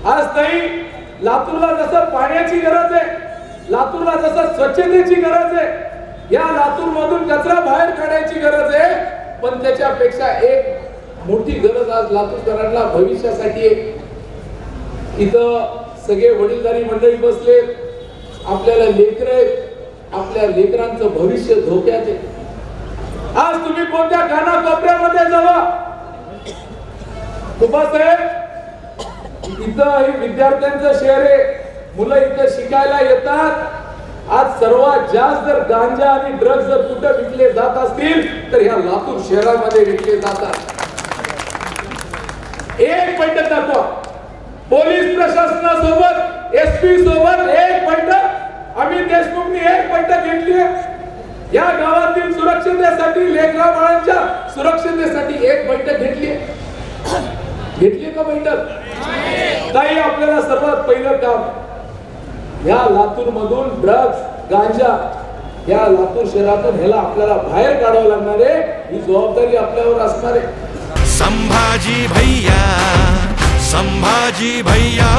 आज ताई लातूरला जसं पाण्याची गरज आहे, लातूरला जसं स्वच्छतेची गरज आहे, या लातूर मधून कचरा बाहेर काढायची गरज आहे, पण त्याच्यापेक्षा एक मोठी गरज आज लातूरकरांना भविष्यासाठी आहे. इथं सगळे वडीलधारी मंडळी बसले, आपल्याला लेकरं, आपल्या लेकरांचं भविष्य धोक्यात आहे. आज तुम्ही कोणत्या कानाकोपऱ्यामध्ये जावा, साहेब इथं हे विद्यार्थ्यांचं शहर आहे, मुलं इथं शिकायला येतात. आज सर्वात जास्त जर गांजा आणि ड्रग्ज जर कुठं विकले जात असतील तर ह्या लातूर शहरामध्ये विकले जातात. एक बैठक दाखवा, पोलीस प्रशासनासोबत, एसपी सोबत एक बैठक, अमित देशमुखनी एक बैठक घेतली आहे. या गावातील सुरक्षिततेसाठी, लेकरा बाळांच्या सुरक्षिततेसाठी एक बैठक घेतली का बैठक? ताई आपल्याला सर्वात पहिलं काम या लातूर मधून ड्रग्ज, गांजा या लातूर शहरातून ह्याला आपल्याला बाहेर काढावं लागणार आहे. ही जबाबदारी आपल्यावर असणार आहे. संभाजी भैया, संभाजी भैया.